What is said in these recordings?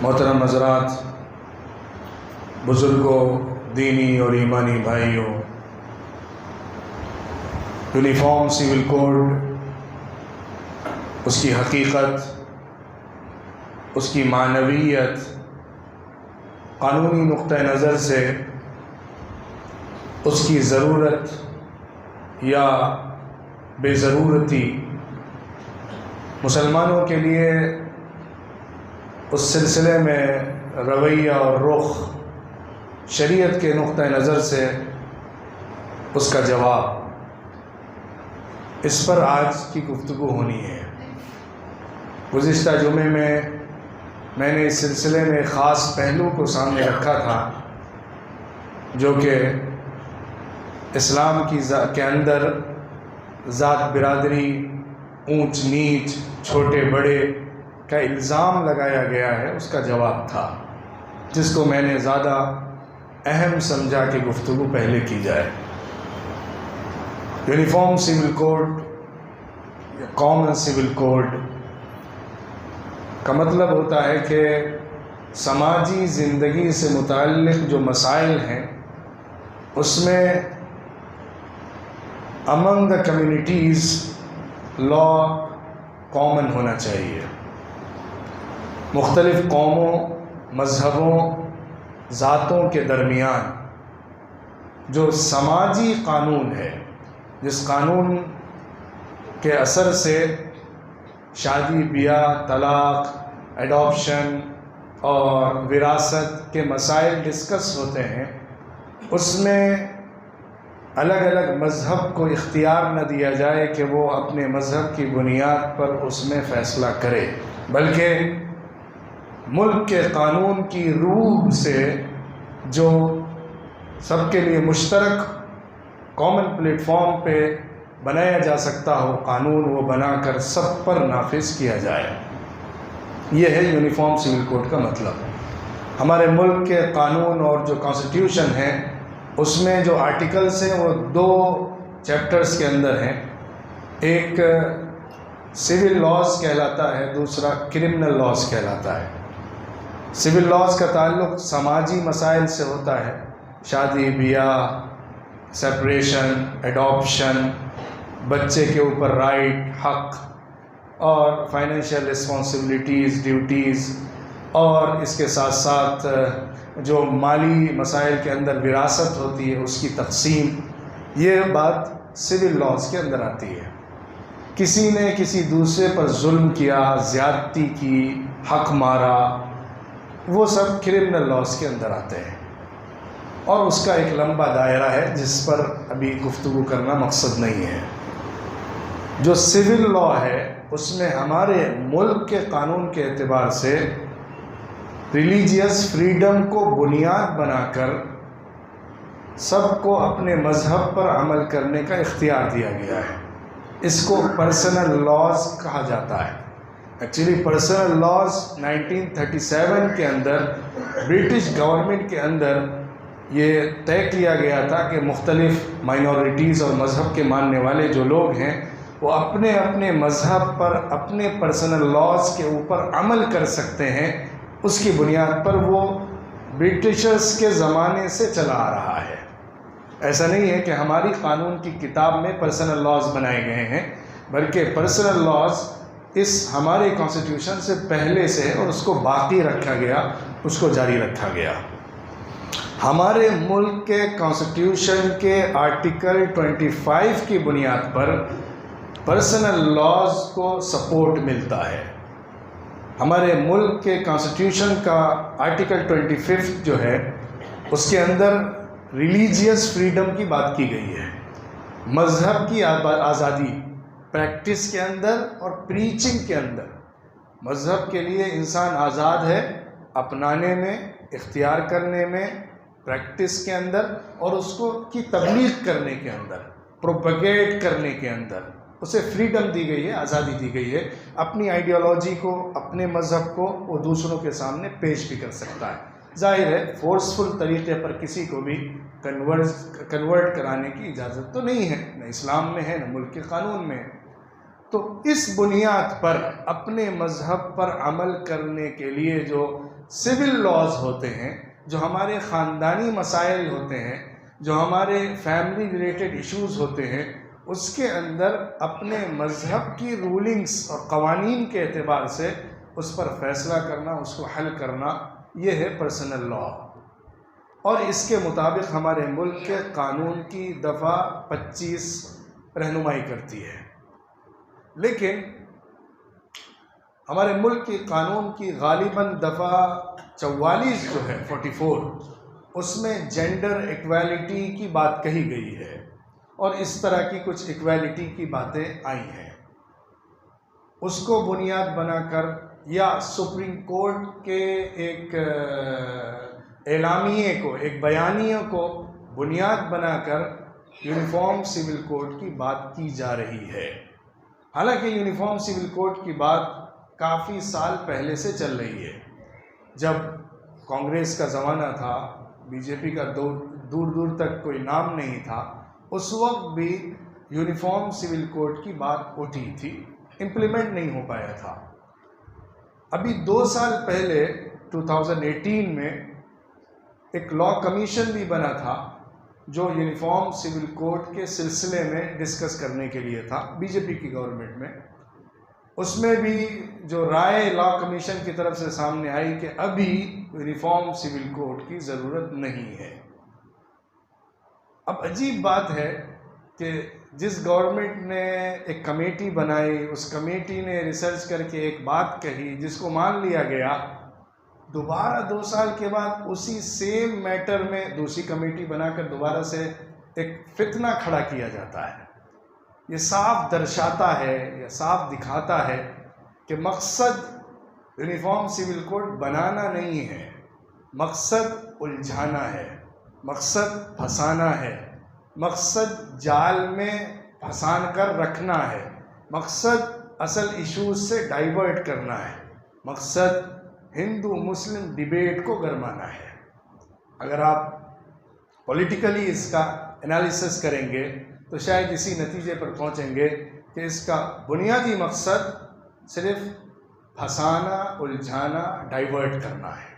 मोहतरम हज़रात, बुज़ुर्गों, दीनी और ईमानी भाइयों, यूनिफॉर्म सिविल कोड, उसकी हकीकत, उसकी मानवियत, कानूनी नुक्ते नज़र से उसकी ज़रूरत या बेज़रूरती मुसलमानों के लिए उस सिलसिले में रवैया और रुख शरीयत के नुक्ते नज़र से उसका जवाब, इस पर आज की गुफ्तगू होनी है। गुज़िश्ता जुमे में मैंने इस सिलसिले में ख़ास पहलू को सामने रखा था, जो कि इस्लाम के अंदर ज़ात बिरादरी, ऊंच नीच, छोटे बड़े का इल्ज़ाम लगाया गया है, उसका जवाब था, जिसको मैंने ज़्यादा अहम समझा कि गुफ्तगू पहले की जाए। यूनिफॉर्म सिविल कोड या कॉमन सिविल कोड का मतलब होता है कि समाजी ज़िंदगी से मुताल्लिक़ जो मसाइल हैं उसमें among the communities law common होना चाहिए। मुख्तलिफ़ कौमों, मज़हबों, ज़ातों के दरमियान जो समाजी कानून है, जिस कानून के असर से शादी ब्याह, तलाक़, एडॉप्शन और विरासत के मसाइल डिस्कस होते हैं, उसमें अलग अलग मज़हब को इख्तियार न दिया जाए कि वो अपने मज़हब की बुनियाद पर उसमें फ़ैसला करे, बल्कि मुल्क के कानून की रूह से जो सबके लिए मुश्तरक कॉमन प्लेटफॉर्म पे बनाया जा सकता हो कानून, वो बनाकर सब पर नाफिज किया जाए। ये है यूनिफॉर्म सिविल कोड का मतलब। हमारे मुल्क के कानून और जो कॉन्स्टिट्यूशन है उसमें जो आर्टिकल्स हैं वो 2 चैप्टर्स के अंदर हैं। एक सिविल लॉज कहलाता है, दूसरा क्रिमिनल लॉज कहलाता है। सिविल लॉज का ताल्लुक़ समाजी मसाइल से होता है, शादी ब्याह, सेपरेशन, एडॉप्शन, बच्चे के ऊपर राइट, हक़ और फाइनेंशियल रिस्पॉन्सिबिलिटीज़, ड्यूटीज़, और इसके साथ साथ जो माली मसाइल के अंदर विरासत होती है उसकी तक़सीम, ये बात सिविल लॉज के अंदर आती है। किसी ने किसी दूसरे पर जुल्म किया, ज़्यादती की, हक़ मारा, वो सब क्रिमिनल लॉज के अंदर आते हैं और उसका एक लंबा दायरा है जिस पर अभी गुफ्तगू करना मकसद नहीं है। जो सिविल लॉ है उसमें हमारे मुल्क के कानून के एतबार से रिलीजियस फ्रीडम को बुनियाद बनाकर सबको अपने मज़हब पर अमल करने का इख्तियार दिया गया है। इसको पर्सनल लॉज कहा जाता है। एक्चुअली पर्सनल लॉज 1937 के अंदर ब्रिटिश गवर्नमेंट के अंदर ये तय किया गया था कि मुख्तलिफ़ माइनॉरिटीज़ और मज़हब के मानने वाले जो लोग हैं वो अपने अपने मज़हब पर अपने पर्सनल लॉज के ऊपर अमल कर सकते हैं। उसकी बुनियाद पर वो ब्रिटिशर्स के ज़माने से चला आ रहा है। ऐसा नहीं है कि हमारी कानून की किताब में पर्सनल लॉज बनाए गए हैं, बल्कि पर्सनल लॉज इस हमारे कॉन्स्टिट्यूशन से पहले से है और उसको बाकी रखा गया, उसको जारी रखा गया। हमारे मुल्क के कॉन्स्टिट्यूशन के आर्टिकल 25 की बुनियाद पर पर्सनल लॉज को सपोर्ट मिलता है। हमारे मुल्क के कॉन्स्टिट्यूशन का आर्टिकल 25 जो है उसके अंदर रिलीजियस फ्रीडम की बात की गई है, मज़हब की आज़ादी, प्रैक्टिस के अंदर और प्रीचिंग के अंदर। मज़हब के लिए इंसान आज़ाद है अपनाने में, इख्तियार करने में, प्रैक्टिस के अंदर और उसको की तबलीग करने के अंदर, प्रोपगेट करने के अंदर उसे फ्रीडम दी गई है, आज़ादी दी गई है। अपनी आइडियोलॉजी को, अपने मज़हब को वो दूसरों के सामने पेश भी कर सकता है। जाहिर है फोर्सफुल तरीक़े पर किसी को भी कन्वर्ट कराने की इजाज़त तो नहीं है, न इस्लाम में है न मुल्क के कानून में है। तो इस बुनियाद पर अपने मज़हब पर अमल करने के लिए जो सिविल लॉज होते हैं, जो हमारे ख़ानदानी मसाइल होते हैं, जो हमारे फैमिली रिलेटेड इश्यूज़ होते हैं, उसके अंदर अपने मज़हब की रूलिंग्स और क़वानीन के एतबार से उस पर फ़ैसला करना, उसको हल करना, ये है पर्सनल लॉ। और इसके मुताबिक हमारे मुल्क के कानून की दफ़ा 25 रहनुमाई करती है। लेकिन हमारे मुल्क के कानून की गालिबन दफ़ा 44 जो है 44, उसमें जेंडर इक्वालिटी की बात कही गई है और इस तरह की कुछ इक्वालिटी की बातें आई हैं। उसको बुनियाद बनाकर या सुप्रीम कोर्ट के एक एलामिये को, एक बयानिए को बुनियाद बनाकर यूनिफॉर्म सिविल कोड की बात की जा रही है। हालांकि यूनिफॉर्म सिविल कोड की बात काफ़ी साल पहले से चल रही है। जब कांग्रेस का ज़माना था, बीजेपी का दूर दूर तक कोई नाम नहीं था, उस वक्त भी यूनिफॉर्म सिविल कोड की बात उठी थी, इम्प्लीमेंट नहीं हो पाया था। अभी 2 साल पहले 2018 में एक लॉ कमीशन भी बना था जो यूनिफॉर्म सिविल कोड के सिलसिले में डिस्कस करने के लिए था, बीजेपी की गवर्नमेंट में। उसमें भी जो राय लॉ कमीशन की तरफ से सामने आई कि अभी यूनिफॉर्म सिविल कोड की ज़रूरत नहीं है। अब अजीब बात है कि जिस गवर्नमेंट ने एक कमेटी बनाई, उस कमेटी ने रिसर्च करके एक बात कही जिसको मान लिया गया, दोबारा 2 साल के बाद उसी सेम मैटर में दूसरी कमेटी बनाकर दोबारा से एक फितना खड़ा किया जाता है। ये साफ दर्शाता है या साफ दिखाता है कि मकसद यूनिफॉर्म सिविल कोड बनाना नहीं है, मकसद उलझाना है, मकसद फंसाना है, मकसद जाल में फंसान कर रखना है, मकसद असल इश्यूज से डाइवर्ट करना है, मकसद हिंदू मुस्लिम डिबेट को गरमाना है। अगर आप पॉलिटिकली इसका एनालिसिस करेंगे तो शायद इसी नतीजे पर पहुंचेंगे कि इसका बुनियादी मकसद सिर्फ फंसाना, उलझाना, डाइवर्ट करना है।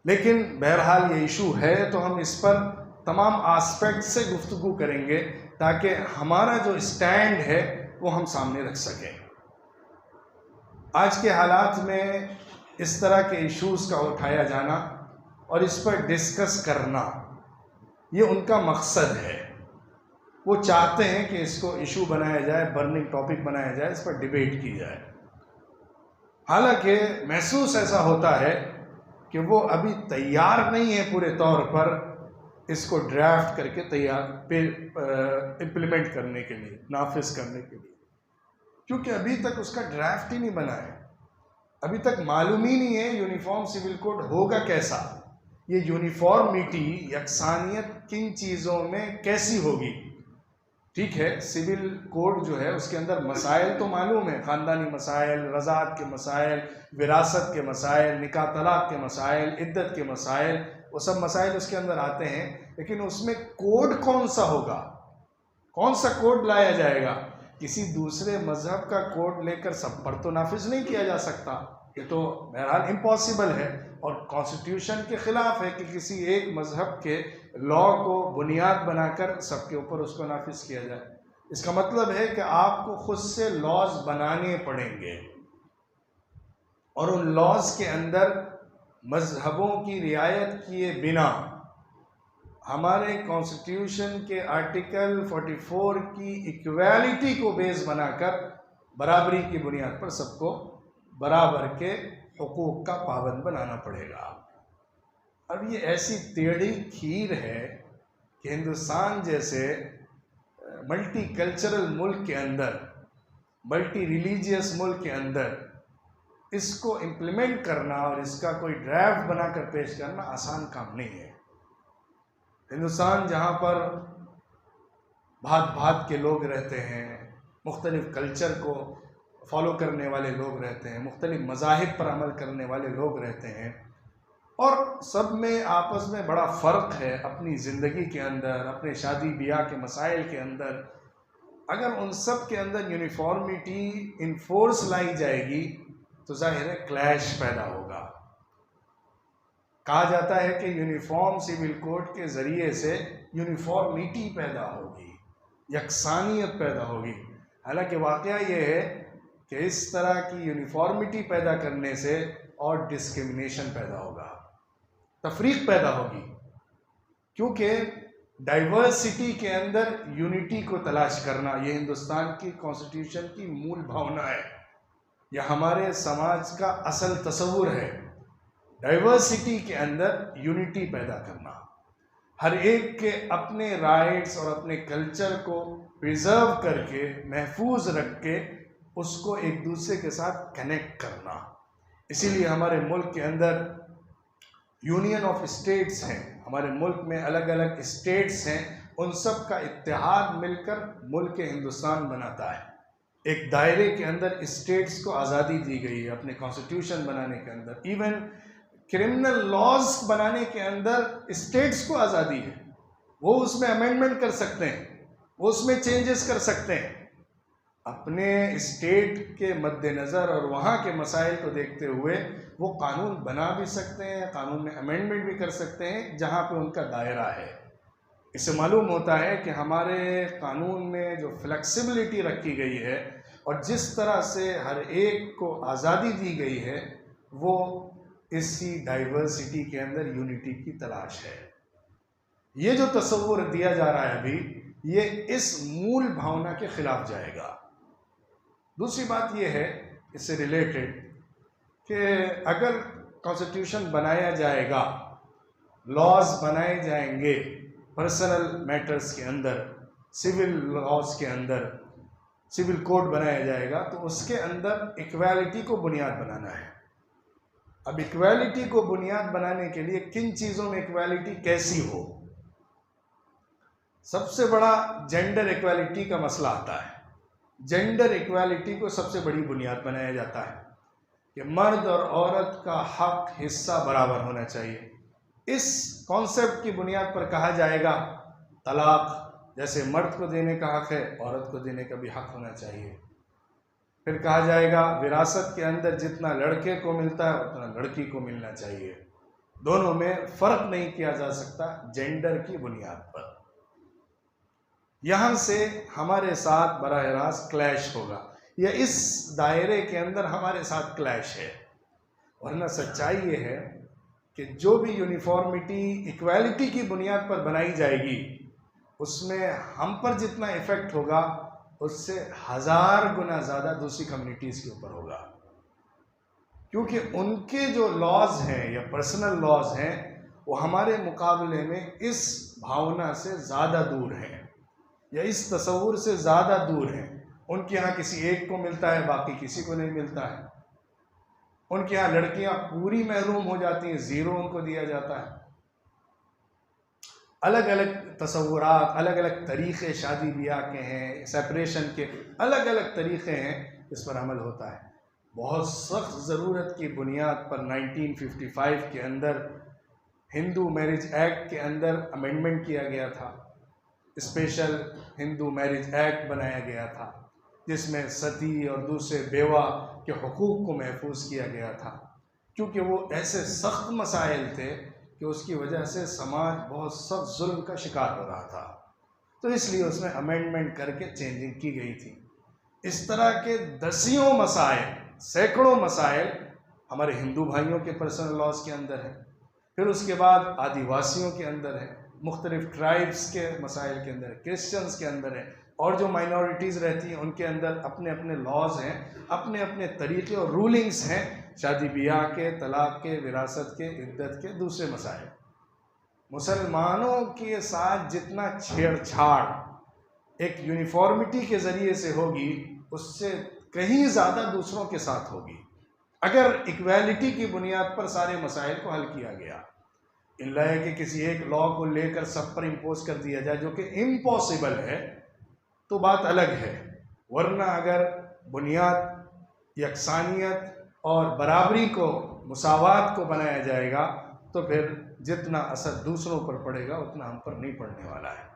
लेकिन बहरहाल ये इशू है तो हम इस पर तमाम आस्पेक्ट से गुफ्तगू करेंगे ताकि हमारा जो स्टैंड है वो हम सामने रख सकें। आज के हालात में इस तरह के इश्यूज़ का उठाया जाना और इस पर डिस्कस करना, ये उनका मकसद है। वो चाहते हैं कि इसको इशू बनाया जाए, बर्निंग टॉपिक बनाया जाए, इस पर डिबेट की जाए। हालांकि महसूस ऐसा होता है कि वो अभी तैयार नहीं है पूरे तौर पर इसको ड्राफ्ट करके इम्प्लीमेंट करने के लिए, नाफिज करने के लिए, क्योंकि अभी तक उसका ड्राफ्ट ही नहीं बना है। अभी तक मालूम ही नहीं है यूनिफॉर्म सिविल कोड होगा कैसा, ये यूनिफॉर्मिटी, यकसानियत किन चीज़ों में कैसी होगी। ठीक है, सिविल कोड जो है उसके अंदर मसाइल तो मालूम है, ख़ानदानी मसाइल, रज़ात के मसाइल, विरासत के मसाइल, निकाह तलाक के मसाइल, इद्दत के मसाइल, वो सब मसाइल उसके अंदर आते हैं। लेकिन उसमें कोड कौन सा होगा, कौन सा कोड लाया जाएगा? किसी दूसरे मज़हब का कोड लेकर सब पर तो नाफिज नहीं किया जा सकता, ये तो बहरहाल इम्पॉसिबल है और कॉन्स्टिट्यूशन के ख़िलाफ़ है कि किसी एक मज़हब के लॉ को बुनियाद बनाकर सबके ऊपर उसको नाफिज किया जाए। इसका मतलब है कि आपको खुद से लॉज बनाने पड़ेंगे और उन लॉज के अंदर मज़हबों की रियायत किए बिना हमारे कॉन्स्टिट्यूशन के आर्टिकल 44 की इक्वालिटी को बेस बनाकर बराबरी की बुनियाद पर सबको बराबर के हुकूक का पाबंद बनाना पड़ेगा। अब ये ऐसी टेढ़ी खीर है कि हिंदुस्तान जैसे मल्टी कल्चरल मुल्क के अंदर, मल्टी रिलीजियस मुल्क के अंदर इसको इम्प्लीमेंट करना और इसका कोई ड्राफ्ट बनाकर पेश करना आसान काम नहीं है। हिंदुस्तान जहाँ पर भात भात के लोग रहते हैं, मुख्तलिफ़ कल्चर को फॉलो करने वाले लोग रहते हैं, मुख्तलिफ़ मज़ाहिब पर अमल करने वाले लोग रहते हैं और सब में आपस में बड़ा फ़र्क है अपनी ज़िंदगी के अंदर, अपने शादी ब्याह के मसाइल के अंदर। अगर उन सब के अंदर यूनिफॉर्मिटी इनफोर्स लाई जाएगी तो जाहिर है क्लैश पैदा होगा। कहा जाता है कि यूनिफॉर्म सिविल कोड के ज़रिए से यूनिफॉर्मिटी पैदा होगी, यकसानियत पैदा होगी। हालांकि वाक़या ये है कि इस तरह की यूनिफॉर्मिटी पैदा करने से और डिस्क्रिमिनेशन पैदा होगा, तफरीक पैदा होगी, क्योंकि डाइवर्सिटी के अंदर यूनिटी को तलाश करना ये हिंदुस्तान की कॉन्स्टिट्यूशन की मूल भावना है, यह हमारे समाज का असल तस्वुर है। डाइवर्सिटी के अंदर यूनिटी पैदा करना, हर एक के अपने राइट्स और अपने कल्चर को प्रिजर्व करके महफूज रख के उसको एक दूसरे के साथ कनेक्ट करना। इसीलिए हमारे मुल्क के अंदर यूनियन ऑफ स्टेट्स हैं, हमारे मुल्क में अलग अलग स्टेट्स हैं, उन सब का इत्तेहाद मिलकर मुल्क हिंदुस्तान बनाता है। एक दायरे के अंदर स्टेट्स को आज़ादी दी गई है अपने कॉन्स्टिट्यूशन बनाने के अंदर, इवन क्रिमिनल लॉज बनाने के अंदर स्टेट्स को आज़ादी है, वो उसमें अमेंडमेंट कर सकते हैं, वो उसमें चेंजेस कर सकते हैं। अपने स्टेट के मद्देनज़र और वहाँ के मसाइल को देखते हुए वो कानून बना भी सकते हैं, कानून में अमेंडमेंट भी कर सकते हैं जहाँ पे उनका दायरा है। इससे मालूम होता है कि हमारे कानून में जो फ्लेक्सिबिलिटी रखी गई है और जिस तरह से हर एक को आज़ादी दी गई है, वो इसी डाइवर्सिटी के अंदर यूनिटी की तलाश है। ये जो तस्वुर दिया जा रहा है अभी, ये इस मूल भावना के खिलाफ जाएगा। दूसरी बात ये है इससे रिलेटेड कि अगर कॉन्स्टिट्यूशन बनाया जाएगा, लॉज बनाए जाएंगे पर्सनल मैटर्स के अंदर, सिविल लॉज के अंदर सिविल कोड बनाया जाएगा, तो उसके अंदर इक्वालिटी को बुनियाद बनाना है। अब इक्वालिटी को बुनियाद बनाने के लिए किन चीज़ों में इक्वालिटी कैसी हो, सबसे बड़ा जेंडर इक्वालिटी का मसला आता है। जेंडर इक्वालिटी को सबसे बड़ी बुनियाद बनाया जाता है कि मर्द और औरत का हक हिस्सा बराबर होना चाहिए। इस कॉन्सेप्ट की बुनियाद पर कहा जाएगा तलाक जैसे मर्द को देने का हक है, औरत को देने का भी हक होना चाहिए। फिर कहा जाएगा विरासत के अंदर जितना लड़के को मिलता है उतना लड़की को मिलना चाहिए। दोनों में फ़र्क नहीं किया जा सकता जेंडर की बुनियाद पर। यहाँ से हमारे साथ बराह रास्त क्लैश होगा, या इस दायरे के अंदर हमारे साथ क्लैश है। वरना सच्चाई ये है कि जो भी यूनिफॉर्मिटी इक्वालिटी की बुनियाद पर बनाई जाएगी, उसमें हम पर जितना इफ़ेक्ट होगा उससे 1000 गुना ज़्यादा दूसरी कम्युनिटीज़ के ऊपर होगा, क्योंकि उनके जो लॉज हैं या पर्सनल लॉज हैं वो हमारे मुकाबले में इस भावना से ज़्यादा दूर हैं या इस तस्वुर से ज़्यादा दूर हैं। उनके यहाँ किसी एक को मिलता है, बाकी किसी को नहीं मिलता है। उनके यहाँ लड़कियाँ पूरी महरूम हो जाती हैं, ज़ीरो उनको दिया जाता है। अलग अलग तस्वुरात, अलग अलग तरीक़े शादी ब्याह के हैं, सेपरेशन के अलग अलग तरीक़े हैं, इस पर अमल होता है। बहुत सख्त ज़रूरत की बुनियाद पर 1955 के अंदर हिंदू मैरिज एक्ट के अंदर अमेंडमेंट किया गया था, स्पेशल हिंदू मैरिज एक्ट बनाया गया था, जिसमें सती और दूसरे बेवा के हुकूक़ को महफूज किया गया था, क्योंकि वो ऐसे सख्त मसाइल थे कि उसकी वजह से समाज बहुत सख्त जुल्म का शिकार हो रहा था। तो इसलिए उसमें अमेंडमेंट करके चेंजिंग की गई थी। इस तरह के दसियों मसाइल, सैकड़ों मसाइल हमारे हिंदू भाइयों के पर्सनल लॉज के अंदर है, फिर उसके बाद आदिवासियों के अंदर है, मुख्तलिफ ट्राइब्स के मसाइल के अंदर है, क्रिश्चियंस के अंदर है, और जो माइनॉरिटीज़ रहती हैं उनके अंदर अपने अपने लॉज हैं, अपने अपने तरीक़े और रूलिंग्स हैं, शादी ब्याह के, तलाक़ के, विरासत के, इद्दत के, दूसरे मसाइल। मुसलमानों के साथ जितना छेड़छाड़ एक यूनिफॉर्मिटी के ज़रिए से होगी, उससे कहीं ज़्यादा दूसरों के साथ होगी अगर इक्वालिटी की बुनियाद पर सारे मसाइल को हल किया गया। इल्ला है कि किसी एक लॉ को लेकर सब पर इम्पोज कर दिया जाए, जो कि इम्पॉसिबल है, तो बात अलग है। वरना अगर बुनियाद यकसानियत और बराबरी को, मुसावात को बनाया जाएगा, तो फिर जितना असर दूसरों पर पड़ेगा उतना हम पर नहीं पड़ने वाला है।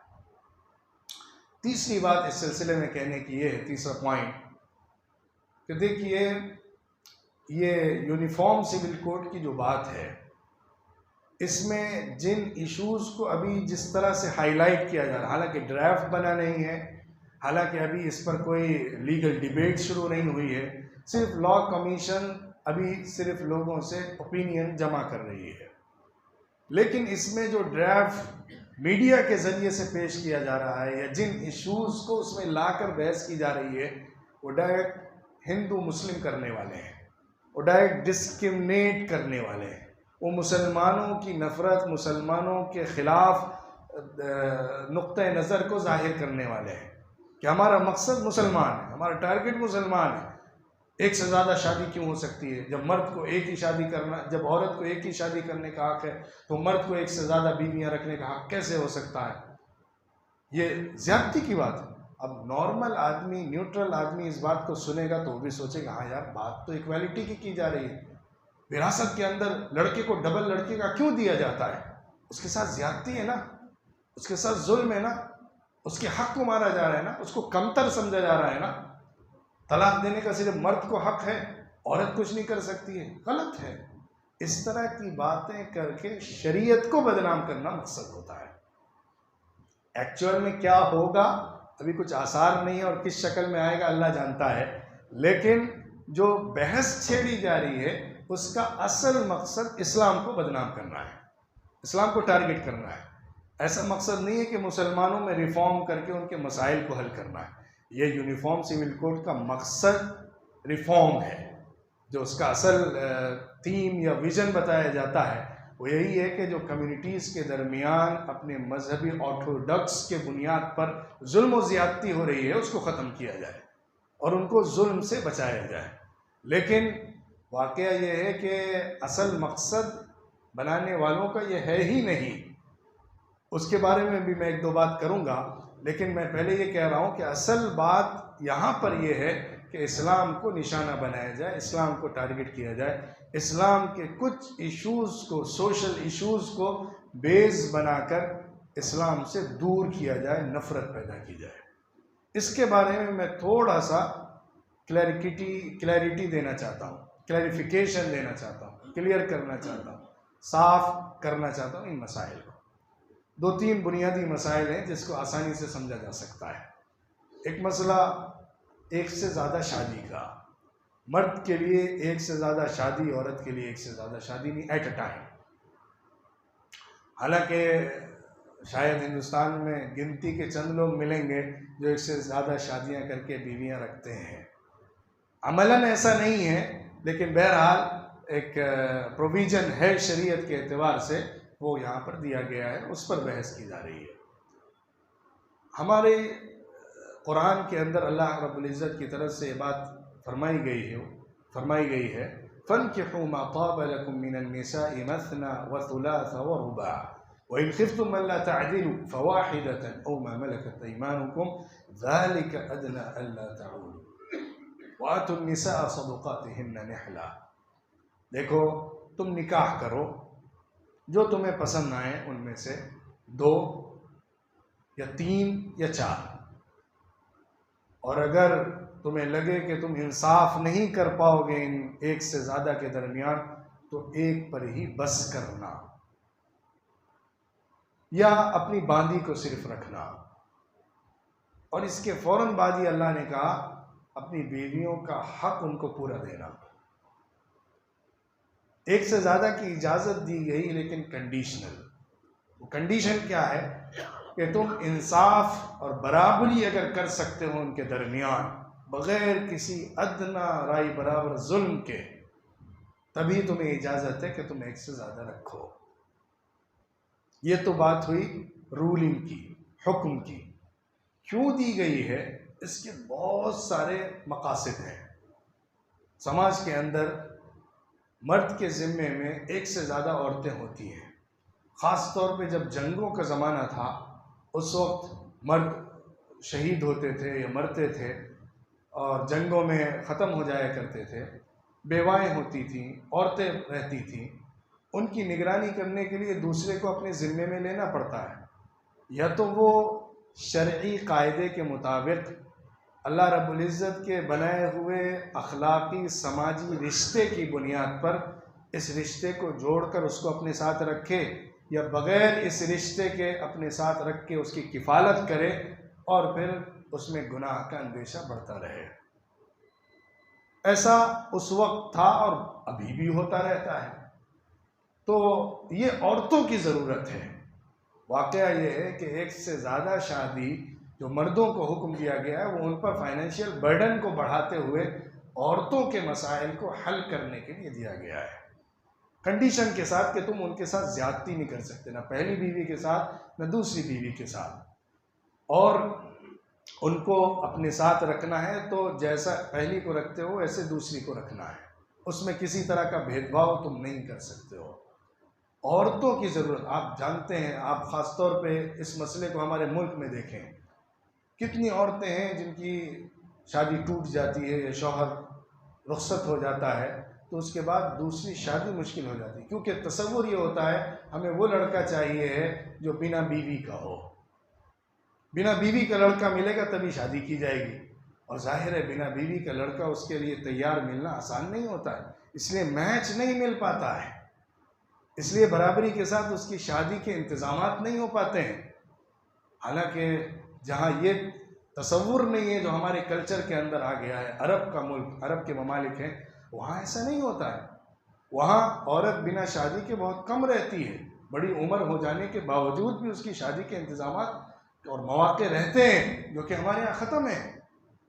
तीसरी बात इस सिलसिले में कहने की ये है, तीसरा पॉइंट, कि देखिए ये यूनिफॉर्म सिविल कोड की जो बात है, इसमें जिन इश्यूज़ को अभी जिस तरह से हाईलाइट किया जा रहा है, हालांकि ड्राफ्ट बना नहीं है, हालांकि अभी इस पर कोई लीगल डिबेट शुरू नहीं हुई है, सिर्फ लॉ कमीशन अभी सिर्फ लोगों से ओपिनियन जमा कर रही है, लेकिन इसमें जो ड्राफ्ट मीडिया के ज़रिए से पेश किया जा रहा है या जिन इश्यूज़ को उसमें लाकर बहस की जा रही है, वो डायरेक्ट हिंदू मुस्लिम करने वाले हैं, वो डायरेक्ट डिस्क्रिमिनेट करने वाले हैं, वो मुसलमानों की नफ़रत, मुसलमानों के ख़िलाफ़ नुक्ते नज़र को ज़ाहिर करने वाले हैं कि हमारा मकसद मुसलमान है, हमारा टारगेट मुसलमान है। एक से ज़्यादा शादी क्यों हो सकती है? जब मर्द को एक ही शादी करना, जब औरत को एक ही शादी करने का हक़ है, तो मर्द को एक से ज़्यादा बीवियाँ रखने का हक़ कैसे हो सकता है? ये ज़्यादती की बात है। अब नॉर्मल आदमी, न्यूट्रल आदमी इस बात को सुनेगा तो वो भी सोचेगा, हाँ यार, बात तो इक्वालिटी की जा रही है। विरासत के अंदर लड़के को डबल लड़के का क्यों दिया जाता है? उसके साथ ज़्यादती है ना, उसके साथ जुल्म है ना, उसके हक़ को मारा जा रहा है ना, उसको कमतर समझा जा रहा है ना। तलाक देने का सिर्फ मर्द को हक़ है, औरत कुछ नहीं कर सकती है, गलत है। इस तरह की बातें करके शरीयत को बदनाम करना मकसद होता है। एक्चुअल में क्या होगा अभी कुछ आसार नहीं है, और किस शक्ल में आएगा अल्लाह जानता है, लेकिन जो बहस छेड़ी जा रही है उसका असल मकसद इस्लाम को बदनाम करना है, इस्लाम को टारगेट करना है। ऐसा मकसद नहीं है कि मुसलमानों में रिफॉर्म करके उनके मसाइल को हल करना है। ये यूनिफॉर्म सिविल कोड का मकसद रिफॉर्म है। जो उसका असल थीम या विज़न बताया जाता है वो यही है कि जो कम्युनिटीज़ के दरमियान अपने मजहबी ऑर्थोडॉक्स के बुनियाद पर जुल्म और ज़्यादती हो रही है उसको ख़त्म किया जाए और उनको जुल्म से बचाया जाए। लेकिन वाक़या ये है कि असल मकसद बनाने वालों का ये है ही नहीं। उसके बारे में भी मैं एक दो बात करूँगा, लेकिन मैं पहले ये कह रहा हूँ कि असल बात यहाँ पर यह है कि इस्लाम को निशाना बनाया जाए, इस्लाम को टारगेट किया जाए, इस्लाम के कुछ इश्यूज़ को, सोशल इश्यूज़ को बेस बनाकर इस्लाम से दूर किया जाए, नफ़रत पैदा की जाए। इसके बारे में मैं थोड़ा सा क्लैरिटी देना चाहता हूँ, क्लैरिफिकेशन देना चाहता हूँ, क्लियर करना चाहता हूँ, साफ करना चाहता हूँ इन मसाइल को। दो तीन बुनियादी मसाइल हैं जिसको आसानी से समझा जा सकता है। एक मसला एक से ज़्यादा शादी का, मर्द के लिए एक से ज़्यादा शादी, औरत के लिए एक से ज़्यादा शादी नहीं एट अ टाइम। हालांकि शायद हिंदुस्तान में गिनती के चंद लोग मिलेंगे जो एक से ज़्यादा शादियां करके बीवियां रखते हैं। अमलन ऐसा नहीं है, लेकिन बहरहाल एक प्रोविज़न है शरीयत के एतबार से, वो यहाँ पर दिया गया है, उस पर बहस की जा रही है। हमारे कुरान के अंदर अल्लाह रब्बुल इज़्ज़त की तरफ से ये बात फरमाई गई है फन्किहू मा ताब लकुम मिनन निसाई मथना व थुलाथ व रुबा व इन खिफ्तुम अल्ला तअदिलू फवाहिदतन औ मा मलकत अयमानुकुम ज़ालिका अदना अल्ला तऊलू व आतु निसा सदुकातिहिन्ना निहला। देखो, तुम निकाह करो जो तुम्हें पसंद आए, उनमें से 2 या 3 या 4, और अगर तुम्हें लगे कि तुम इंसाफ नहीं कर पाओगे इन एक से ज़्यादा के दरमियान, तो एक पर ही बस करना या अपनी बांदी को सिर्फ रखना। और इसके फ़ौरन बाद ही अल्लाह ने कहा अपनी बीवियों का हक उनको पूरा देना। एक से ज़्यादा की इजाज़त दी गई, लेकिन कंडीशनल। वो कंडीशन क्या है कि तुम इंसाफ और बराबरी अगर कर सकते हो उनके दरमियान बग़ैर किसी अदना राय बराबर जुल्म के, तभी तुम्हें इजाज़त है कि तुम एक से ज़्यादा रखो। ये तो बात हुई रूलिंग की, हुक्म की। क्यों दी गई है, इसके बहुत सारे मकासद हैं। समाज के अंदर मर्द के ज़िम्मे में एक से ज़्यादा औरतें होती हैं। ख़ास तौर पे जब जंगों का ज़माना था, उस वक्त मर्द शहीद होते थे या मरते थे और जंगों में ख़त्म हो जाया करते थे। बेवाएँ होती थीं, औरतें रहती थीं, उनकी निगरानी करने के लिए दूसरे को अपने ज़िम्मे में लेना पड़ता है। या तो वो शरई कायदे के मुताबिक अल्लाह रब्बुल इज़्ज़त के बनाए हुए अखलाकी समाजी रिश्ते की बुनियाद पर इस रिश्ते को जोड़कर उसको अपने साथ रखे, या बग़ैर इस रिश्ते के अपने साथ रख के उसकी किफ़ालत करे और फिर उसमें गुनाह का अंदेशा बढ़ता रहे। ऐसा उस वक्त था और अभी भी होता रहता है। तो ये औरतों की ज़रूरत है। वाक़या ये है कि एक से ज़्यादा शादी जो मर्दों को हुक्म दिया गया है वो उन पर फाइनेंशियल बर्डन को बढ़ाते हुए औरतों के मसाइल को हल करने के लिए दिया गया है, कंडीशन के साथ कि तुम उनके साथ ज़्यादती नहीं कर सकते, ना पहली बीवी के साथ न दूसरी बीवी के साथ, और उनको अपने साथ रखना है तो जैसा पहली को रखते हो वैसे दूसरी को रखना है, उसमें किसी तरह का भेदभाव तुम नहीं कर सकते हो। औरतों की ज़रूरत आप जानते हैं, आप ख़ास तौर पे इस मसले को हमारे मुल्क में देखें, कितनी औरतें हैं जिनकी शादी टूट जाती है या शौहर रुखसत हो जाता है तो उसके बाद दूसरी शादी मुश्किल हो जाती है, क्योंकि तसव्वुर ये होता है हमें वो लड़का चाहिए है जो बिना बीवी का हो, बिना बीवी का लड़का मिलेगा तभी शादी की जाएगी, और जाहिर है बिना बीवी का लड़का उसके लिए तैयार मिलना आसान नहीं होता है, इसलिए मैच नहीं मिल पाता है, इसलिए बराबरी के साथ उसकी शादी के इंतज़ामात नहीं हो पाते हैं। हालांकि जहाँ ये तसव्वुर नहीं है जो हमारे कल्चर के अंदर आ गया है, अरब का मुल्क, अरब के ममालिक हैं, वहाँ ऐसा नहीं होता है। वहाँ औरत बिना शादी के बहुत कम रहती है, बड़ी उम्र हो जाने के बावजूद भी उसकी शादी के इंतज़ामात और मौक़े रहते हैं जो कि हमारे यहाँ ख़त्म है।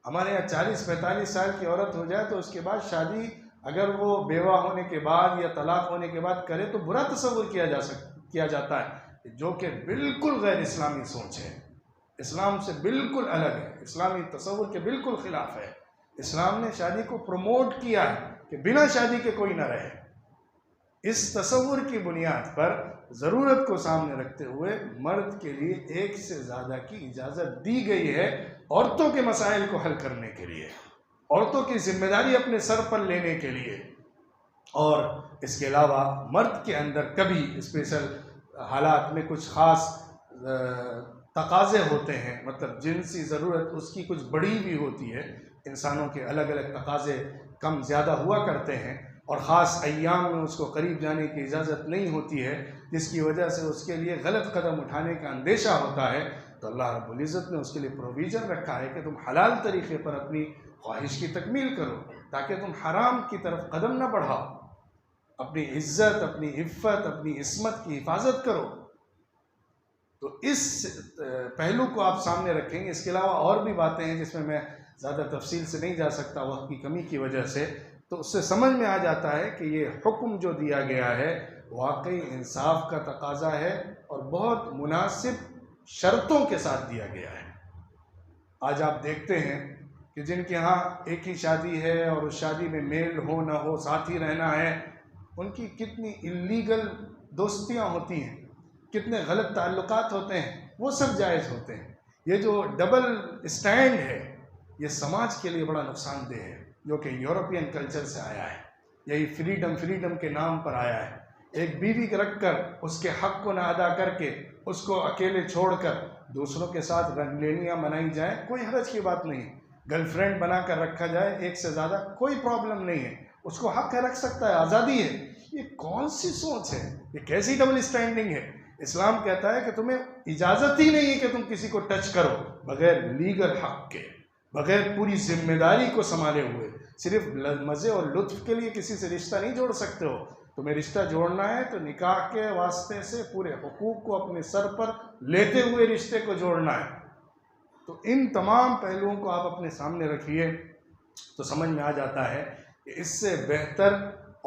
हमारे यहाँ 40-45 साल की औरत हो जाए तो उसके बाद शादी अगर वो बेवा होने के बाद या तलाक होने के बाद करे तो बुरा तसव्वुर किया जाता है, जो कि बिल्कुल गैर इस्लामी सोच है, इस्लाम से बिल्कुल अलग है, इस्लामी तसव्वुर के बिल्कुल ख़िलाफ़ है। इस्लाम ने शादी को प्रमोट किया है कि बिना शादी के कोई ना रहे। इस तसव्वुर की बुनियाद पर ज़रूरत को सामने रखते हुए मर्द के लिए एक से ज़्यादा की इजाज़त दी गई है औरतों के मसाइल को हल करने के लिए, औरतों की जिम्मेदारी अपने सर पर लेने के लिए। और इसके अलावा मर्द के अंदर कभी स्पेशल हालात में कुछ ख़ास तकाज़े होते हैं, मतलब जिनसी ज़रूरत उसकी कुछ बड़ी भी होती है, इंसानों के अलग अलग तकाज़े कम ज़्यादा हुआ करते हैं, और ख़ास अय्याम में उसको करीब जाने की इजाज़त नहीं होती है, जिसकी वजह से उसके लिए गलत कदम उठाने का अंदेशा होता है, तो अल्लाह रब्बुल इज़्ज़त ने उसके लिए प्रोविज़न रखा है कि तुम हलाल तरीक़े पर अपनी ख्वाहिश की तकमील करो, ताकि तुम हराम की तरफ कदम न बढ़ाओ, अपनी इज़्ज़त, अपनी इफ़्फ़त, अपनी इस्मत की हिफाजत करो। तो इस पहलू को आप सामने रखेंगे। इसके अलावा और भी बातें हैं जिसमें मैं ज़्यादा तफसील से नहीं जा सकता वक्त की कमी की वजह से, तो उससे समझ में आ जाता है कि ये हुक्म जो दिया गया है वाकई इंसाफ का तकाज़ा है और बहुत मुनासिब शर्तों के साथ दिया गया है। आज आप देखते हैं कि जिनके यहाँ एक ही शादी है और उस शादी में मेल हो ना हो, साथ ही रहना है, उनकी कितनी इल्लीगल दोस्तियाँ होती हैं, कितने गलत ताल्लुकात होते हैं, वो सब जायज़ होते हैं। ये जो डबल स्टैंड है ये समाज के लिए बड़ा नुकसानदेह है, जो कि यूरोपियन कल्चर से आया है। यही फ्रीडम के नाम पर आया है। एक बीवी के रख कर उसके हक़ को ना अदा करके उसको अकेले छोड़कर दूसरों के साथ रंगलेनियाँ मनाई जाए, कोई हर्ज की बात नहीं है। गर्लफ्रेंड बना कर रखा जाए एक से ज़्यादा, कोई प्रॉब्लम नहीं है, उसको हक़ है, रख सकता है, आज़ादी है। ये कौन सी सोच है? ये कैसी डबल स्टैंडिंग है? इस्लाम कहता है कि तुम्हें इजाज़त ही नहीं है कि तुम किसी को टच करो बग़ैर लीगल हक़ के, बग़ैर पूरी जिम्मेदारी को संभाले हुए। सिर्फ मज़े और लुत्फ़ के लिए किसी से रिश्ता नहीं जोड़ सकते हो। तुम्हें रिश्ता जोड़ना है तो निकाह के वास्ते से पूरे हुकूक को अपने सर पर लेते हुए रिश्ते को जोड़ना है। तो इन तमाम पहलुओं को आप अपने सामने रखिए तो समझ में आ जाता है कि इससे बेहतर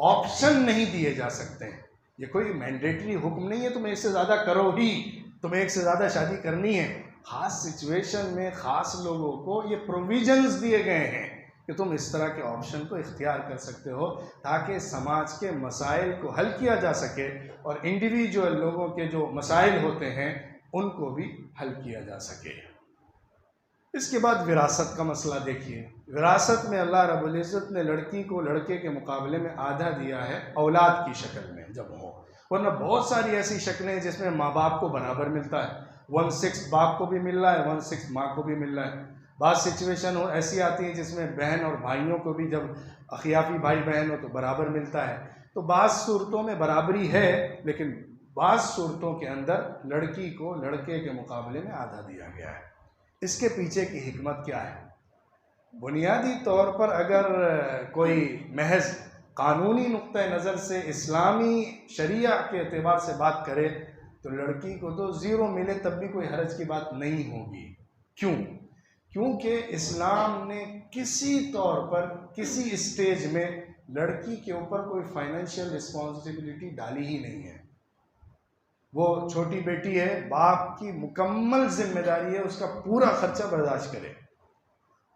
ऑप्शन नहीं दिए जा सकते हैं। ये कोई मैंडेटरी हुक्म नहीं है तुम्हें इससे ज़्यादा करो ही, तुम्हें एक से ज़्यादा शादी करनी है। ख़ास सिचुएशन में ख़ास लोगों को ये प्रोविजंस दिए गए हैं कि तुम इस तरह के ऑप्शन को इख्तियार कर सकते हो ताकि समाज के मसाइल को हल किया जा सके और इंडिविजुअल लोगों के जो मसाइल होते हैं उनको भी हल किया जा सके। इसके बाद विरासत का मसला देखिए। विरासत में अल्लाह रब्बुल इज़्ज़त ने लड़की को लड़के के मुकाबले में आधा दिया है औलाद की शक्ल में जब हो, वरना बहुत सारी ऐसी शक्लें हैं जिसमें माँ बाप को बराबर मिलता है। 1/6 बाप को भी मिल रहा है, 1/6 माँ को भी मिल रहा है। बात सिचुएशन हो ऐसी आती है जिसमें बहन और भाइयों को भी जब अखियाफी भाई बहन हो तो बराबर मिलता है। तो बाज़ सूरतों में बराबरी है, लेकिन बाज़ सूरतों के अंदर लड़की को लड़के के मुकाबले में आधा दिया गया है। इसके पीछे की हिकमत क्या है? बुनियादी तौर पर अगर कोई महज कानूनी नुक्ते नज़र से इस्लामी शरिया के एतबार से बात करे तो लड़की को तो ज़ीरो मिले तब भी कोई हर्ज की बात नहीं होगी। क्यों? क्योंकि इस्लाम ने किसी तौर पर किसी स्टेज में लड़की के ऊपर कोई फाइनेंशियल रिस्पॉन्सिबिलिटी डाली ही नहीं है। वो छोटी बेटी है, बाप की मुकम्मल जिम्मेदारी है उसका पूरा खर्चा बर्दाश्त करे।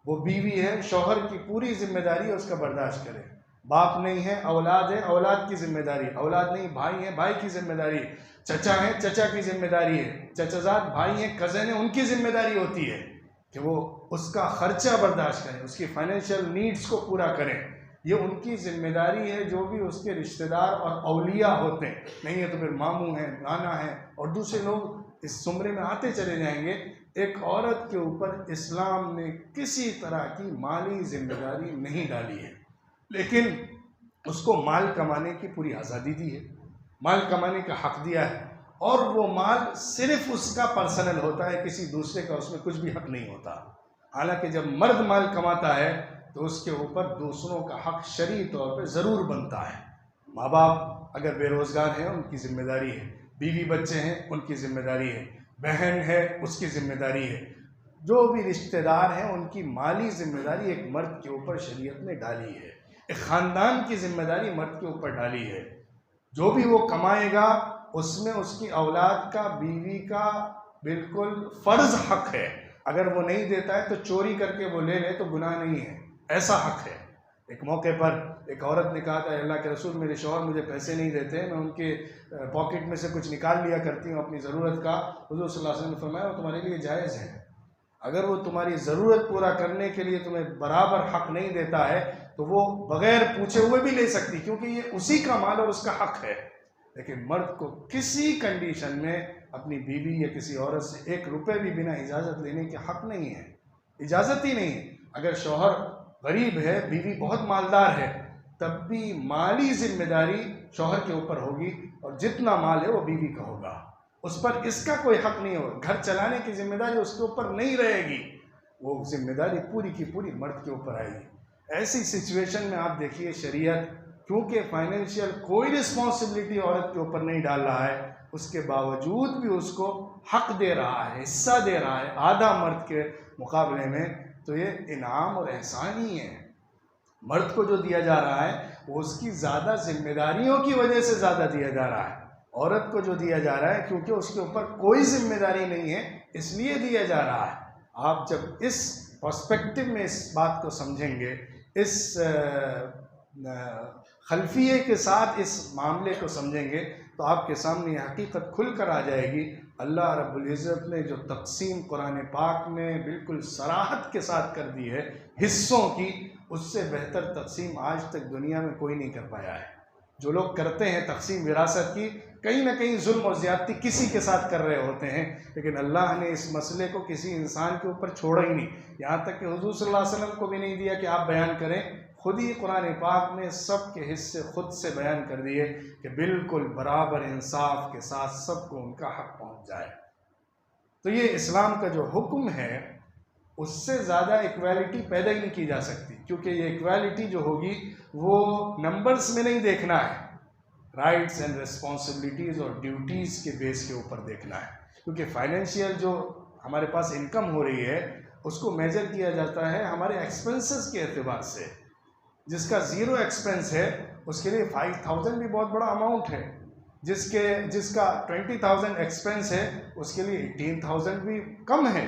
वो बीवी है, शौहर की पूरी जिम्मेदारी है उसका बर्दाश्त करे। बाप नहीं है, औलाद है, औलाद की जिम्मेदारी। औलाद नहीं, भाई है, भाई की जिम्मेदारी। चचा है, चचा की जिम्मेदारी है। चचाजाद भाई हैं, कज़न है, उनकी जिम्मेदारी होती है कि वो उसका खर्चा बर्दाश्त करें, उसकी फाइनेंशियल नीड्स को पूरा करें। ये उनकी जिम्मेदारी है। जो भी उसके रिश्तेदार और औलिया होते हैं, नहीं है तो फिर मामू हैं, नाना हैं और दूसरे लोग इस जुमरे में आते चले जाएंगे। एक औरत के ऊपर इस्लाम ने किसी तरह की माली जिम्मेदारी नहीं डाली है, लेकिन उसको माल कमाने की पूरी आज़ादी दी है, माल कमाने का हक दिया है, और वो माल सिर्फ उसका पर्सनल होता है, किसी दूसरे का उसमें कुछ भी हक नहीं होता। हालांकि जब मर्द माल कमाता है तो उसके ऊपर दूसरों का हक शरई तौर पर ज़रूर बनता है। माँ बाप अगर बेरोज़गार हैं उनकी ज़िम्मेदारी है, बीवी बच्चे हैं उनकी ज़िम्मेदारी है, बहन है उसकी ज़िम्मेदारी है, जो भी रिश्तेदार हैं उनकी माली ज़िम्मेदारी एक मर्द के ऊपर शरीयत ने डाली है। एक ख़ानदान की ज़िम्मेदारी मर्द के ऊपर डाली है। जो भी वो कमाएगा उसमें उसकी औलाद का, बीवी का बिल्कुल फ़र्ज़ हक है। अगर वो नहीं देता है तो चोरी करके वो ले ले तो गुनाह नहीं है, ऐसा हक है। एक मौके पर एक औरत ने कहा था, अल्लाह के रसूल मेरे शौहर मुझे पैसे नहीं देते, मैं उनके पॉकेट में से कुछ निकाल लिया करती हूँ अपनी ज़रूरत का। हुज़ूर सल्लल्लाहु अलैहि वसल्लम ने फरमाया वो तुम्हारे लिए जायज़ है। अगर वो तुम्हारी ज़रूरत पूरा करने के लिए तुम्हें बराबर हक नहीं देता है तो वो बग़ैर पूछे हुए भी ले सकती, क्योंकि ये उसी का माल और उसका हक है। लेकिन मर्द को किसी कंडीशन में अपनी बीवी या किसी औरत से 1 रुपये भी बिना इजाज़त लेने के हक नहीं है, इजाज़त ही नहीं है। अगर शौहर गरीब है, बीवी बहुत मालदार है, तब भी माली जिम्मेदारी शौहर के ऊपर होगी और जितना माल है वो बीवी का होगा, उस पर इसका कोई हक नहीं होगा। घर चलाने की जिम्मेदारी उसके ऊपर नहीं रहेगी, वो जिम्मेदारी पूरी की पूरी मर्द के ऊपर आएगी। ऐसी सिचुएशन में आप देखिए शरीयत क्योंकि फाइनेंशियल कोई रिस्पॉन्सिबिलिटी औरत के ऊपर नहीं डाल रहा है, उसके बावजूद भी उसको हक दे रहा है, हिस्सा दे रहा है आधा मर्द के मुकाबले में। तो ये इनाम और एहसान ही है। मर्द को जो दिया जा रहा है वो उसकी ज़्यादा जिम्मेदारियों की वजह से ज़्यादा दिया जा रहा है। औरत को जो दिया जा रहा है क्योंकि उसके ऊपर कोई जिम्मेदारी नहीं है इसलिए दिया जा रहा है। आप जब इस पर्सपेक्टिव में इस बात को समझेंगे, इस खल्फिये के साथ इस मामले को समझेंगे, तो आपके सामने ये हकीकत खुल कर आ जाएगी। अल्लाह रब्बुल इज़्ज़त ने जो तक़सीम कुरान पाक में बिल्कुल सराहत के साथ कर दी है हिस्सों की, उससे बेहतर तक़सीम आज तक दुनिया में कोई नहीं कर पाया है। जो लोग करते हैं तक़सीम विरासत की, कहीं ना कहीं जुल्म और ज़्यादती किसी के साथ कर रहे होते हैं, लेकिन अल्लाह ने इस मसले को किसी इंसान के ऊपर छोड़ा ही नहीं। यहाँ तक कि हुज़ूर सल्लल्लाहु अलैहि वसल्लम को भी नहीं दिया कि आप बयान करें, खुद ही कुरान पाक ने सब के हिस्से खुद से बयान कर दिए कि बिल्कुल बराबर इंसाफ के साथ सबको उनका हक पहुँच जाए। तो ये इस्लाम का जो हुक्म है उससे ज़्यादा इक्वालिटी पैदा ही नहीं की जा सकती, क्योंकि ये इक्वालिटी जो होगी वो नंबर्स में नहीं देखना है, राइट्स एंड रिस्पॉन्सिबिलिटीज़ और ड्यूटीज़ के बेस के ऊपर देखना है। क्योंकि फाइनेंशियल जो हमारे पास इनकम हो रही है उसको मेजर किया जाता है हमारे एक्सपेंसेस के एतबार से। जिसका ज़ीरो एक्सपेंस है उसके लिए 5000 भी बहुत बड़ा अमाउंट है, जिसका 20,000 एक्सपेंस है उसके लिए 18,000 भी कम है।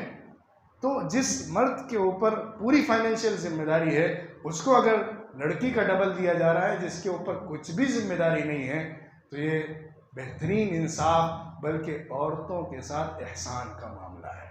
तो जिस मर्द के ऊपर पूरी फाइनेंशियल जिम्मेदारी है उसको अगर लड़की का डबल दिया जा रहा है जिसके ऊपर कुछ भी जिम्मेदारी नहीं है, तो ये बेहतरीन इंसाफ बल्कि औरतों के साथ एहसान का मामला है।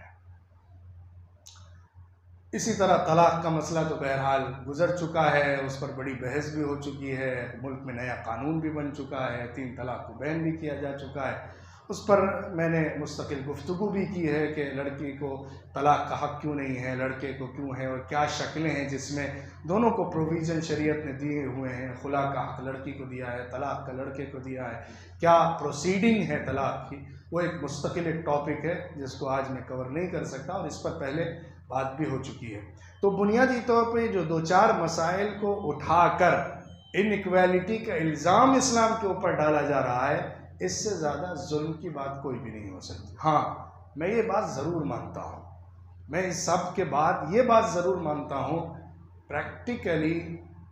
इसी तरह तलाक़ का मसला तो बहरहाल गुज़र चुका है, उस पर बड़ी बहस भी हो चुकी है, मुल्क में नया कानून भी बन चुका है, 3 तलाक़ को बैन भी किया जा चुका है। उस पर मैंने मुस्तकिल गुफ्तगू भी की है कि लड़की को तलाक का हक़ क्यों नहीं है, लड़के को क्यों है, और क्या शक्लें हैं जिसमें दोनों को प्रोविज़न शरीयत ने दिए हुए हैं। खुला का हक़ लड़की को दिया है, तलाक का लड़के को दिया है, क्या प्रोसीडिंग है तलाक की, वो एक मुस्तकिल एक टॉपिक है जिसको आज मैं कवर नहीं कर सकता, और इस पर पहले बात भी हो चुकी है। तो बुनियादी तौर पर जो 2-4 मसाइल को उठाकर इनइक्वालिटी का इल्ज़ाम इस्लाम के ऊपर डाला जा रहा है, इससे ज़्यादा जुल्म की बात कोई भी नहीं हो सकती। हाँ, मैं ये बात ज़रूर मानता हूँ, मैं इस सब के बाद ये बात ज़रूर मानता हूँ, प्रैक्टिकली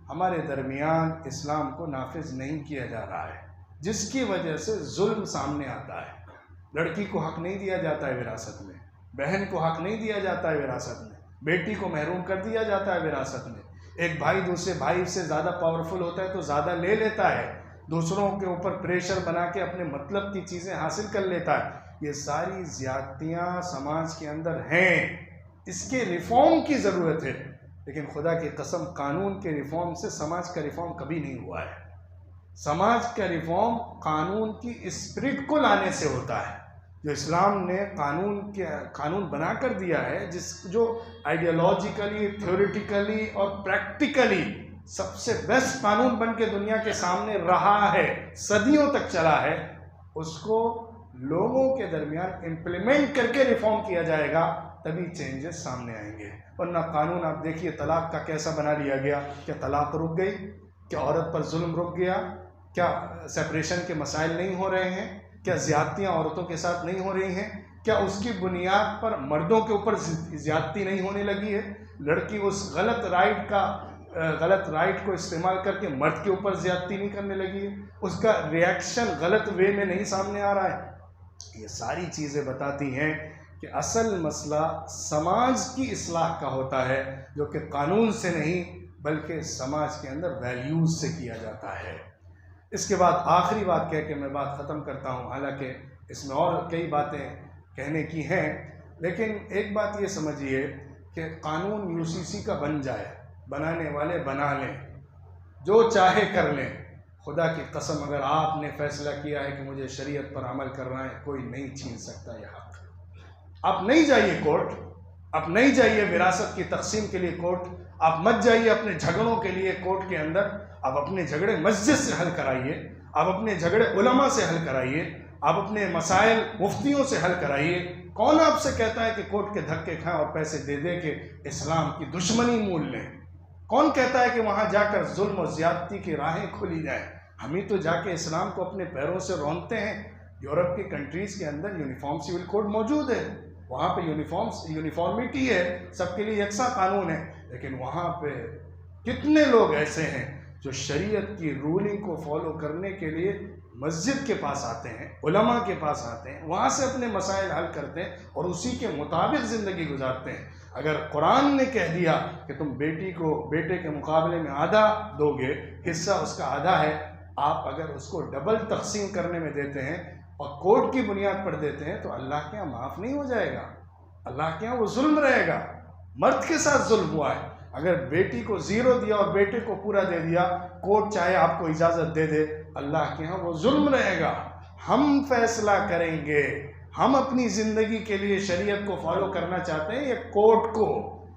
हमारे दरमियान इस्लाम को नाफिज नहीं किया जा रहा है, जिसकी वजह से जुल्म सामने आता है। लड़की को हक़ नहीं दिया जाता है विरासत में, बहन को हक़ नहीं दिया जाता है विरासत में, बेटी को महरूम कर दिया जाता है विरासत में। एक भाई दूसरे भाई से ज़्यादा पावरफुल होता है तो ज़्यादा ले लेता है, दूसरों के ऊपर प्रेशर बना के अपने मतलब की चीज़ें हासिल कर लेता है। ये सारी ज़्यादतियाँ समाज के अंदर हैं, इसके रिफॉर्म की ज़रूरत है। लेकिन खुदा की कसम, कानून के रिफॉर्म से समाज का रिफॉर्म कभी नहीं हुआ है। समाज का रिफॉर्म कानून की स्पिरिट को लाने से होता है। जो इस्लाम ने कानून बना कर दिया है, जो आइडियोलॉजिकली, थ्योरेटिकली और प्रैक्टिकली सबसे बेस्ट कानून बन के दुनिया के सामने रहा है, सदियों तक चला है, उसको लोगों के दरमियान इम्प्लीमेंट करके रिफॉर्म किया जाएगा, तभी चेंजेस सामने आएंगे। वरना कानून आप देखिए तलाक का कैसा बना लिया गया। क्या तलाक रुक गई? क्या औरत पर जुल्म रुक गया? क्या सेपरेशन के मसाइल नहीं हो रहे हैं? क्या ज़्यादतियाँ औरतों के साथ नहीं हो रही हैं? क्या उसकी बुनियाद पर मर्दों के ऊपर ज़्यादती नहीं होने लगी है? लड़की उस गलत राइट को इस्तेमाल करके मर्द के ऊपर ज़्यादती नहीं करने लगी है? उसका रिएक्शन गलत वे में नहीं सामने आ रहा है? ये सारी चीज़ें बताती हैं कि असल मसला समाज की इस्लाह का होता है, जो कि कानून से नहीं बल्कि समाज के अंदर वैल्यूज़ से किया जाता है। इसके बाद आखिरी बात कह के मैं बात ख़त्म करता हूँ, हालांकि इसमें और कई बातें कहने की हैं, लेकिन एक बात ये समझिए कि कानून यूसीसी का बन जाए, बनाने वाले बना लें, जो चाहे कर लें। खुदा की कसम, अगर आपने फैसला किया है कि मुझे शरीयत पर अमल करना है, कोई नहीं छीन सकता यह हक़। आप नहीं जाइए कोर्ट, आप नहीं जाइए विरासत की तकसीम के लिए कोर्ट, आप मत जाइए अपने झगड़ों के लिए कोर्ट के अंदर। आप अपने झगड़े मस्जिद से हल कराइए, आप अपने झगड़े उलमा से हल कराइए, आप अपने मसाइल मुफ्तियों से हल कराइए। कौन आपसे कहता है कि कोर्ट के धक्के खाएं और पैसे दे दे के इस्लाम की दुश्मनी मूल लें? कौन कहता है कि वहाँ जाकर जुल्म और ज़्यादती की राहें खुली जाएं? हम ही तो जाके इस्लाम को अपने पैरों से रौंदते हैं। यूरोप की कंट्रीज़ के अंदर यूनिफॉर्म सिविल कोड मौजूद है, वहाँ पे यूनिफॉर्मिटी है, सबके लिए यकसा कानून है। लेकिन वहाँ पे कितने लोग ऐसे हैं जो शरीयत की रूलिंग को फॉलो करने के लिए मस्जिद के पास आते हैं, उलमा के पास आते हैं, वहाँ से अपने मसाइल हल करते हैं और उसी के मुताबिक ज़िंदगी गुजारते हैं। अगर कुरान ने कह दिया कि तुम बेटी को बेटे के मुकाबले में आधा दोगे, हिस्सा उसका आधा है, आप अगर उसको डबल तकसीम करने में देते हैं और कोर्ट की बुनियाद पर देते हैं, तो अल्लाह के यहाँ माफ़ नहीं हो जाएगा, अल्लाह के यहाँ वो जुल्म रहेगा। मर्द के साथ जुल्म हुआ है, अगर बेटी को 0 दिया और बेटे को पूरा दे दिया, कोर्ट चाहे आपको इजाज़त दे दे, अल्लाह के यहाँ वो जुल्म रहेगा। हम फैसला करेंगे, हम अपनी ज़िंदगी के लिए शरीयत को फॉलो करना चाहते हैं या कोर्ट को?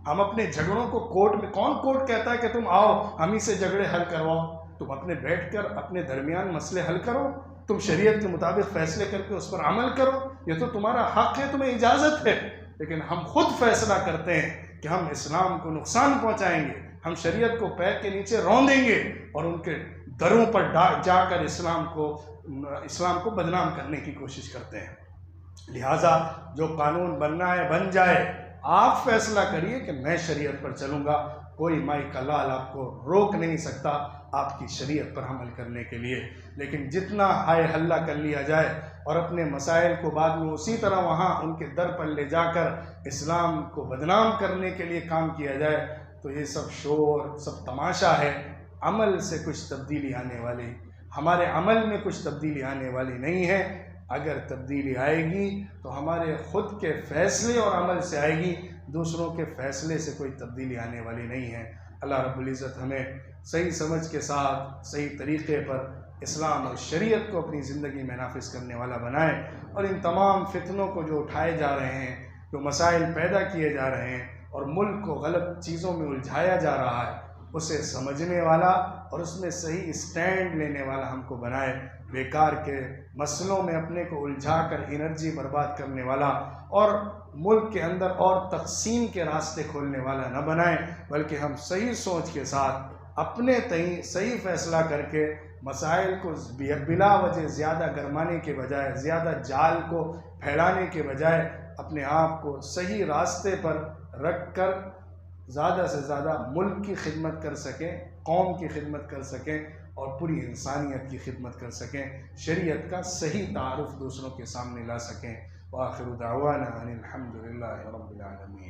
हम अपने झगड़ों को कोर्ट में, कौन कोर्ट कहता है कि तुम आओ हम ही से झगड़े हल करवाओ? तुम अपने बैठकर अपने दरमियान मसले हल करो, तुम शरीयत के मुताबिक फ़ैसले करके उस पर अमल करो, ये तो तुम्हारा हक़ है, तुम्हें इजाज़त है। लेकिन हम खुद फैसला करते हैं कि हम इस्लाम को नुकसान पहुंचाएंगे, हम शरीयत को पैर के नीचे रौंदेंगे और उनके दरों पर जाकर इस्लाम को बदनाम करने की कोशिश करते हैं। लिहाजा जो कानून बनना है बन जाए, आप फैसला करिए कि मैं शरीयत पर चलूँगा, कोई माई का लाल आपको रोक नहीं सकता आपकी शरीयत पर अमल करने के लिए। लेकिन जितना हाय हल्ला कर लिया जाए और अपने मसाइल को बाद में उसी तरह वहाँ उनके दर पर ले जाकर इस्लाम को बदनाम करने के लिए काम किया जाए, तो ये सब शोर, सब तमाशा है। अमल से कुछ तब्दीली आने वाली, हमारे अमल में कुछ तब्दीली आने वाली नहीं है। अगर तब्दीली आएगी तो हमारे ख़ुद के फ़ैसले और अमल से आएगी, दूसरों के फ़ैसले से कोई तब्दीली आने वाली नहीं है। अल्लाह रब्बुल इज़्ज़त हमें सही समझ के साथ सही तरीक़े पर इस्लाम और शरीयत को अपनी ज़िंदगी में नाफिज करने वाला बनाए, और इन तमाम फितनों को जो उठाए जा रहे हैं, जो मसाइल पैदा किए जा रहे हैं और मुल्क को गलत चीज़ों में उलझाया जा रहा है, उसे समझने वाला और उसमें सही स्टैंड लेने वाला हमको बनाए। बेकार के मसलों में अपने को उलझा कर एनर्जी बर्बाद करने वाला और मुल्क के अंदर और तकसीम के रास्ते खोलने वाला न बनाए, बल्कि हम सही सोच के साथ अपने तय सही फ़ैसला करके मसाइल को बिला वजह ज़्यादा गरमाने के बजाय, ज़्यादा जाल को फैलाने के बजाय अपने आप को सही रास्ते पर रख कर ज़्यादा से ज़्यादा मुल्क की खिदमत कर सकें, कौम की खिदमत कर सकें और पूरी इंसानियत की खिदमत कर सकें, शरीयत का सही तारुफ दूसरों के सामने ला सकें। व आखिरु दावाना अनिल हम्दुलिल्लाहि रब्बिल आलमीन।